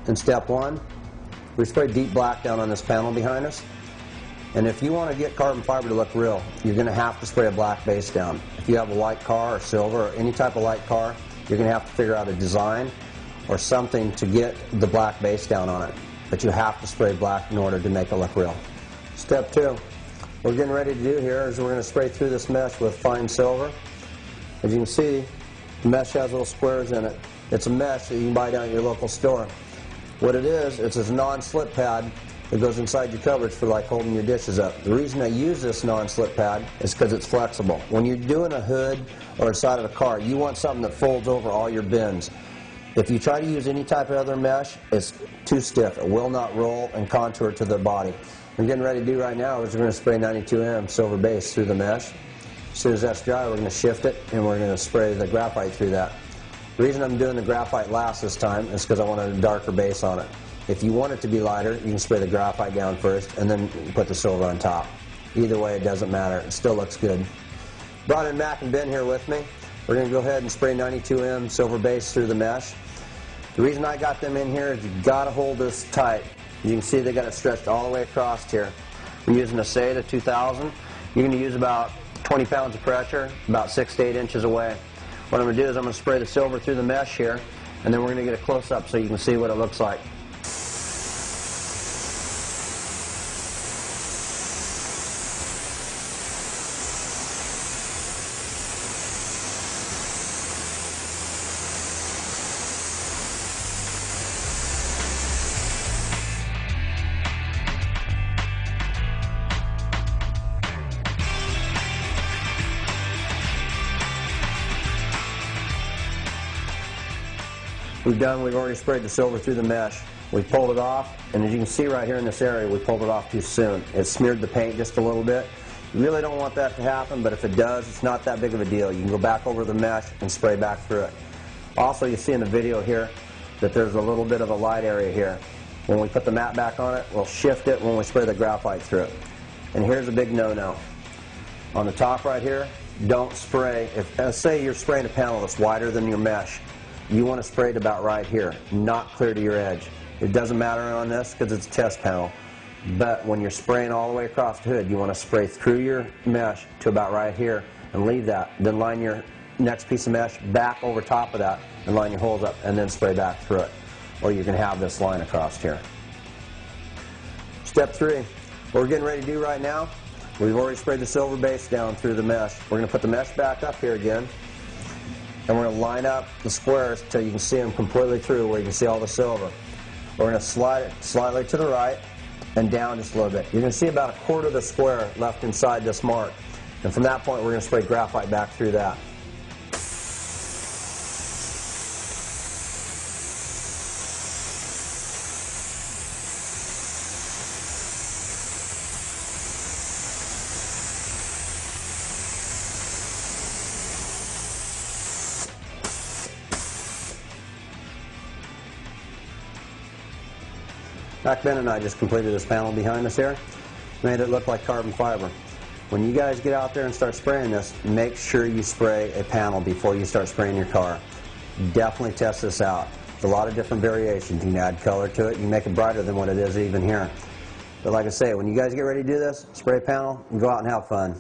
in step one, we spray deep black down on this panel behind us. And if you want to get carbon fiber to look real, you're going to have to spray a black base down. If you have a white car or silver or any type of light car, you're going to have to figure out a design or something to get the black base down on it. But you have to spray black in order to make it look real. Step two, what we're getting ready to do here is we're going to spray through this mesh with fine silver. As you can see, the mesh has little squares in it. It's a mesh that you can buy down at your local store. What it is, it's a non-slip pad that goes inside your cupboards for like holding your dishes up. The reason I use this non-slip pad is because it's flexible. When you're doing a hood or inside of a car, you want something that folds over all your bins. If you try to use any type of other mesh, it's too stiff. It will not roll and contour to the body. What we're getting ready to do right now is we're going to spray 92M silver base through the mesh. As soon as that's dry, we're going to shift it and we're going to spray the graphite through that. The reason I'm doing the graphite last this time is because I want a darker base on it. If you want it to be lighter, you can spray the graphite down first and then put the silver on top. Either way, it doesn't matter. It still looks good. Brought in Mac and Ben here with me. We're going to go ahead and spray 92M silver base through the mesh. The reason I got them in here is you've got to hold this tight. You can see they got it stretched all the way across here. We're using a Seda 2000. You're going to use about 20 pounds of pressure, about 6 to 8 inches away. What I'm going to do is I'm going to spray the silver through the mesh here, and then we're going to get a close-up so you can see what it looks like. We've already sprayed the silver through the mesh. We pulled it off, and as you can see right here in this area, we pulled it off too soon. It smeared the paint just a little bit. You really don't want that to happen, but if it does, it's not that big of a deal. You can go back over the mesh and spray back through it. Also, you see in the video here that there's a little bit of a light area here. When we put the mat back on it, we'll shift it when we spray the graphite through it. And here's a big no-no. On the top right here, don't spray. If say you're spraying a panel that's wider than your mesh, you want to spray it about right here, not clear to your edge. It doesn't matter on this because it's a test panel. But when you're spraying all the way across the hood, you want to spray through your mesh to about right here and leave that. Then line your next piece of mesh back over top of that and line your holes up and then spray back through it. Or you're going to have this line across here. Step three, what we're getting ready to do right now, we've already sprayed the silver base down through the mesh. We're going to put the mesh back up here again. And we're going to line up the squares until you can see them completely through where you can see all the silver. We're going to slide it slightly to the right and down just a little bit. You're going to see about a quarter of the square left inside this mark. And from that point, we're going to spray graphite back through that. Mac, Ben and I just completed this panel behind us here. Made it look like carbon fiber. When you guys get out there and start spraying this, make sure you spray a panel before you start spraying your car. Definitely test this out. There's a lot of different variations. You can add color to it. You can make it brighter than what it is even here. But like I say, when you guys get ready to do this, spray a panel and go out and have fun.